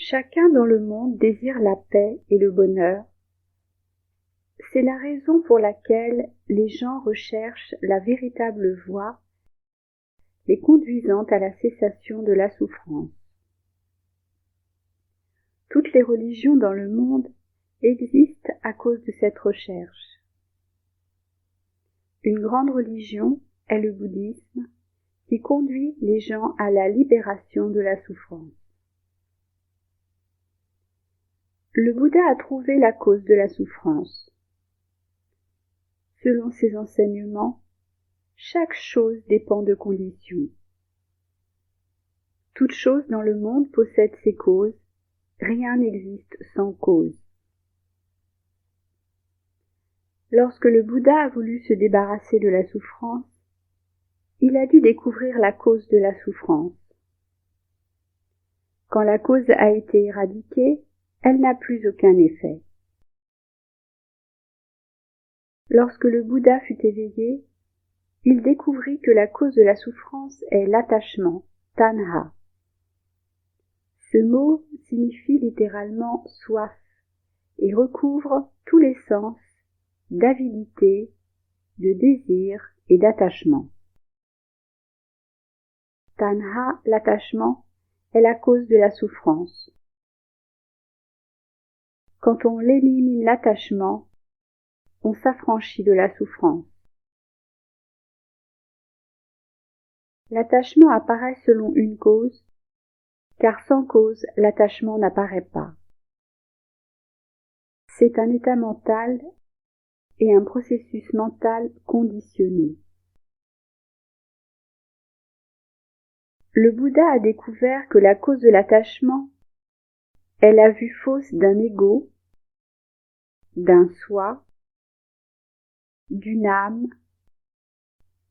Chacun dans le monde désire la paix et le bonheur. C'est la raison pour laquelle les gens recherchent la véritable voie les conduisant à la cessation de la souffrance. Toutes les religions dans le monde existent à cause de cette recherche. Une grande religion est le bouddhisme qui conduit les gens à la libération de la souffrance. Le Bouddha a trouvé la cause de la souffrance. Selon ses enseignements, chaque chose dépend de conditions. Toute chose dans le monde possède ses causes, rien n'existe sans cause. Lorsque le Bouddha a voulu se débarrasser de la souffrance, il a dû découvrir la cause de la souffrance. Quand la cause a été éradiquée, elle n'a plus aucun effet. Lorsque le Bouddha fut éveillé, il découvrit que la cause de la souffrance est l'attachement, tanha. Ce mot signifie littéralement soif et recouvre tous les sens d'avidité, de désir et d'attachement. Tanha, l'attachement, est la cause de la souffrance. Quand on élimine l'attachement, on s'affranchit de la souffrance. L'attachement apparaît selon une cause, car sans cause, l'attachement n'apparaît pas. C'est un état mental et un processus mental conditionné. Le Bouddha a découvert que la cause de l'attachement est la vue fausse d'un ego, d'un soi, d'une âme,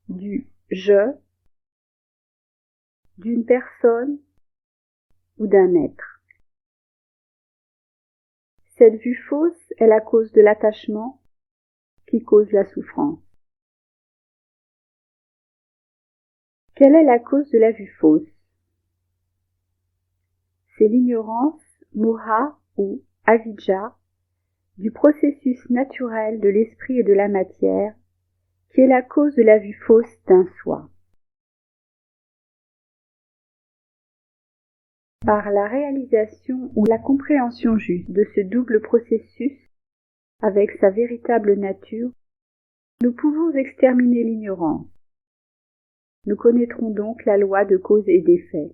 du je, d'une personne ou d'un être. Cette vue fausse est la cause de l'attachement qui cause la souffrance. Quelle est la cause de la vue fausse? C'est l'ignorance, moha ou avidya, du processus naturel de l'esprit et de la matière, qui est la cause de la vue fausse d'un soi. Par la réalisation ou la compréhension juste de ce double processus, avec sa véritable nature, nous pouvons exterminer l'ignorance. Nous connaîtrons donc la loi de cause et d'effet.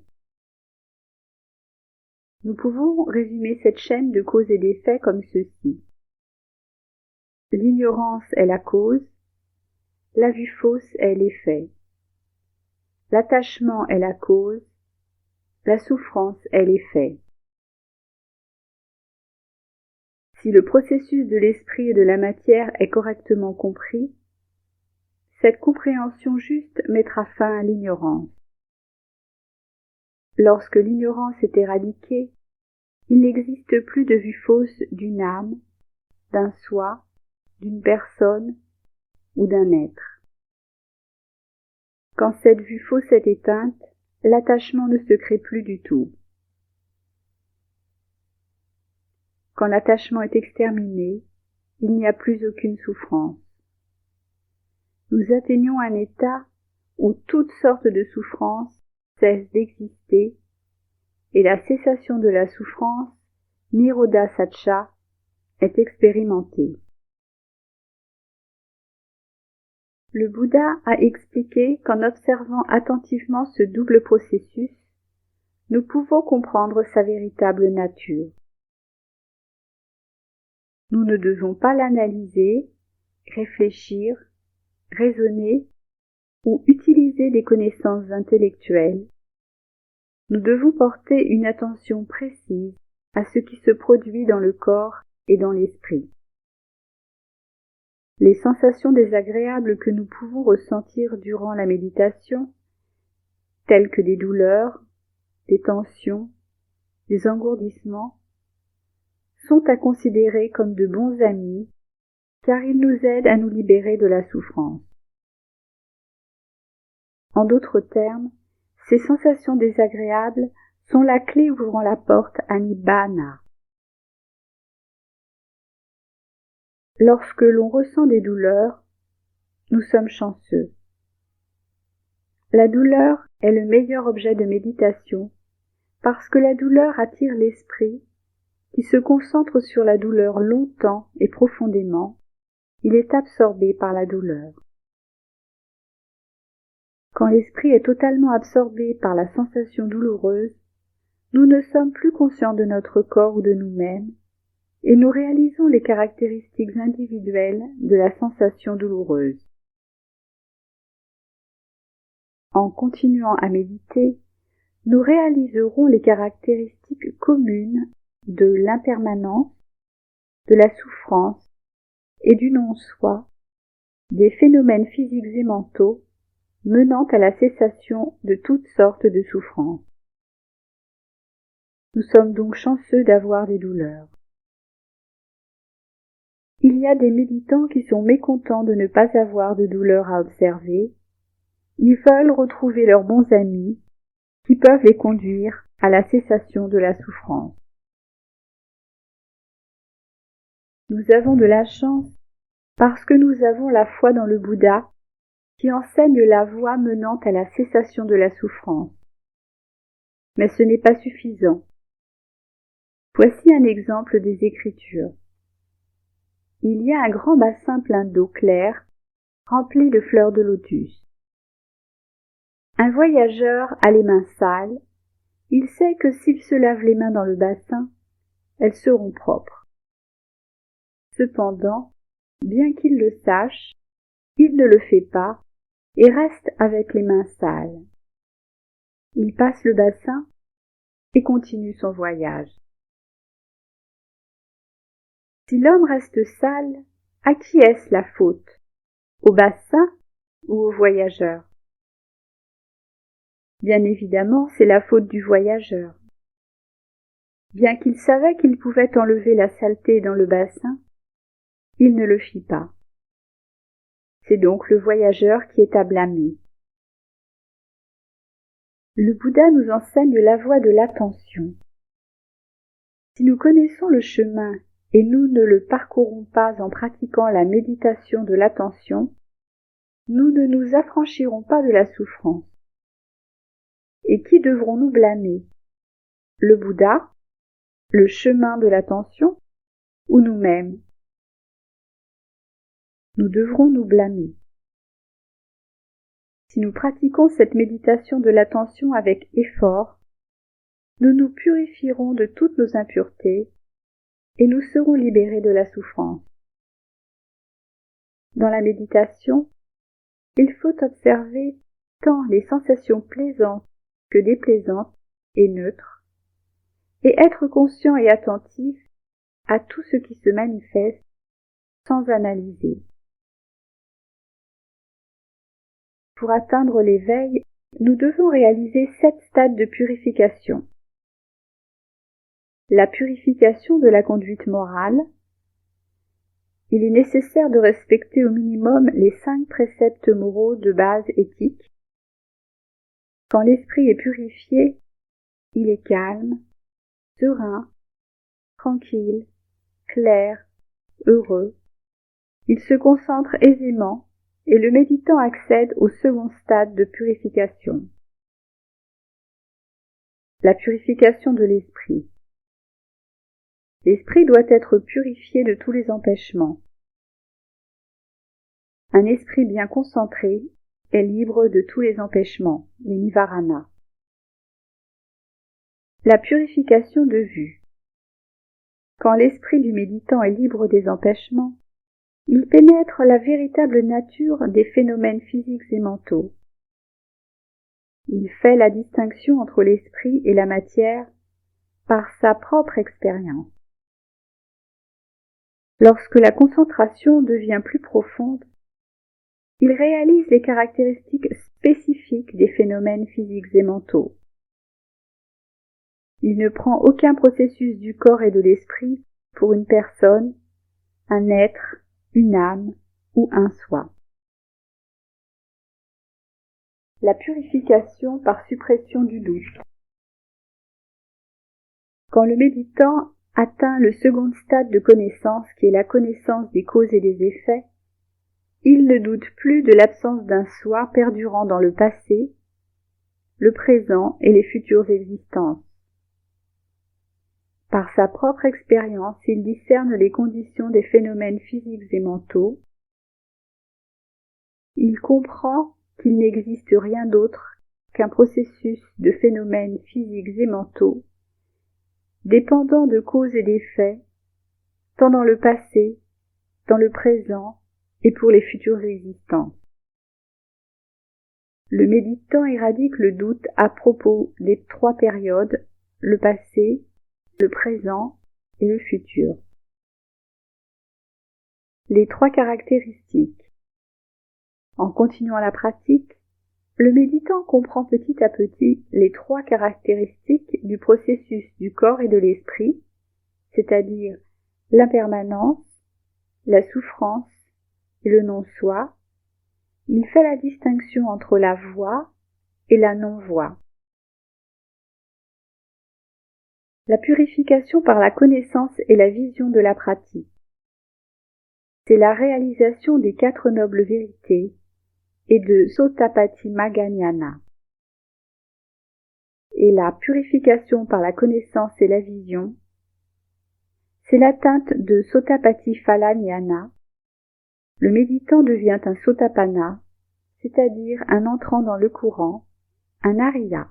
Nous pouvons résumer cette chaîne de cause et d'effet comme ceci. L'ignorance est la cause, la vue fausse est l'effet. L'attachement est la cause, la souffrance est l'effet. Si le processus de l'esprit et de la matière est correctement compris, cette compréhension juste mettra fin à l'ignorance. Lorsque l'ignorance est éradiquée, il n'existe plus de vue fausse d'une âme, d'un soi, d'une personne ou d'un être. Quand cette vue fausse est éteinte, l'attachement ne se crée plus du tout. Quand l'attachement est exterminé, il n'y a plus aucune souffrance. Nous atteignons un état où toutes sortes de souffrances cessent d'exister et la cessation de la souffrance, Nirodha Satcha, est expérimentée. Le Bouddha a expliqué qu'en observant attentivement ce double processus, nous pouvons comprendre sa véritable nature. Nous ne devons pas l'analyser, réfléchir, raisonner ou utiliser des connaissances intellectuelles. Nous devons porter une attention précise à ce qui se produit dans le corps et dans l'esprit. Les sensations désagréables que nous pouvons ressentir durant la méditation, telles que des douleurs, des tensions, des engourdissements, sont à considérer comme de bons amis, car ils nous aident à nous libérer de la souffrance. En d'autres termes, ces sensations désagréables sont la clé ouvrant la porte à Nibbana. Lorsque l'on ressent des douleurs, nous sommes chanceux. La douleur est le meilleur objet de méditation parce que la douleur attire l'esprit qui se concentre sur la douleur longtemps et profondément. Il est absorbé par la douleur. Quand l'esprit est totalement absorbé par la sensation douloureuse, nous ne sommes plus conscients de notre corps ou de nous-mêmes, et nous réalisons les caractéristiques individuelles de la sensation douloureuse. En continuant à méditer, nous réaliserons les caractéristiques communes de l'impermanence, de la souffrance et du non-soi, des phénomènes physiques et mentaux menant à la cessation de toutes sortes de souffrances. Nous sommes donc chanceux d'avoir des douleurs. Il y a des méditants qui sont mécontents de ne pas avoir de douleurs à observer. Ils veulent retrouver leurs bons amis qui peuvent les conduire à la cessation de la souffrance. Nous avons de la chance parce que nous avons la foi dans le Bouddha qui enseigne la voie menant à la cessation de la souffrance. Mais ce n'est pas suffisant. Voici un exemple des Écritures. Il y a un grand bassin plein d'eau claire, rempli de fleurs de lotus. Un voyageur a les mains sales, il sait que s'il se lave les mains dans le bassin, elles seront propres. Cependant, bien qu'il le sache, il ne le fait pas et reste avec les mains sales. Il passe le bassin et continue son voyage. Si l'homme reste sale, à qui est-ce la faute? Au bassin ou au voyageur? Bien évidemment, c'est la faute du voyageur. Bien qu'il savait qu'il pouvait enlever la saleté dans le bassin, il ne le fit pas. C'est donc le voyageur qui est à blâmer. Le Bouddha nous enseigne la voie de l'attention. Si nous connaissons le chemin et nous ne le parcourons pas en pratiquant la méditation de l'attention, nous ne nous affranchirons pas de la souffrance. Et qui devrons-nous blâmer? Le Bouddha, le chemin de l'attention ou nous-mêmes? Nous devrons nous blâmer. Si nous pratiquons cette méditation de l'attention avec effort, nous nous purifierons de toutes nos impuretés et nous serons libérés de la souffrance. Dans la méditation, il faut observer tant les sensations plaisantes que déplaisantes et neutres, et être conscient et attentif à tout ce qui se manifeste sans analyser. Pour atteindre l'éveil, nous devons réaliser 7 stades de purification. La purification de la conduite morale. Il est nécessaire de respecter au minimum les 5 préceptes moraux de base éthique. Quand l'esprit est purifié, il est calme, serein, tranquille, clair, heureux. Il se concentre aisément et le méditant accède au second stade de purification. La purification de l'esprit. L'esprit doit être purifié de tous les empêchements. Un esprit bien concentré est libre de tous les empêchements, les nivarana. La purification de vue. Quand l'esprit du méditant est libre des empêchements, il pénètre la véritable nature des phénomènes physiques et mentaux. Il fait la distinction entre l'esprit et la matière par sa propre expérience. Lorsque la concentration devient plus profonde, il réalise les caractéristiques spécifiques des phénomènes physiques et mentaux. Il ne prend aucun processus du corps et de l'esprit pour une personne, un être, une âme ou un soi. La purification par suppression du doute. Quand le méditant atteint le second stade de connaissance qui est la connaissance des causes et des effets, il ne doute plus de l'absence d'un soi perdurant dans le passé, le présent et les futures existences. Par sa propre expérience, il discerne les conditions des phénomènes physiques et mentaux. Il comprend qu'il n'existe rien d'autre qu'un processus de phénomènes physiques et mentaux, dépendant de causes et d'effets, tant dans le passé, dans le présent et pour les futures existences. Le méditant éradique le doute à propos des trois périodes, le passé, le présent et le futur. Les trois caractéristiques. En continuant la pratique, le méditant comprend petit à petit les trois caractéristiques du processus du corps et de l'esprit, c'est-à-dire l'impermanence, la souffrance et le non-soi. Il fait la distinction entre la voix et la non-voix. La purification par la connaissance et la vision de la pratique. C'est la réalisation des quatre nobles vérités et de Sotapatimagga-ñāṇa. Et la purification par la connaissance et la vision, c'est l'atteinte de Sotapatiphala-ñāṇa. Le méditant devient un Sotapanna, c'est-à-dire un entrant dans le courant, un Ariya.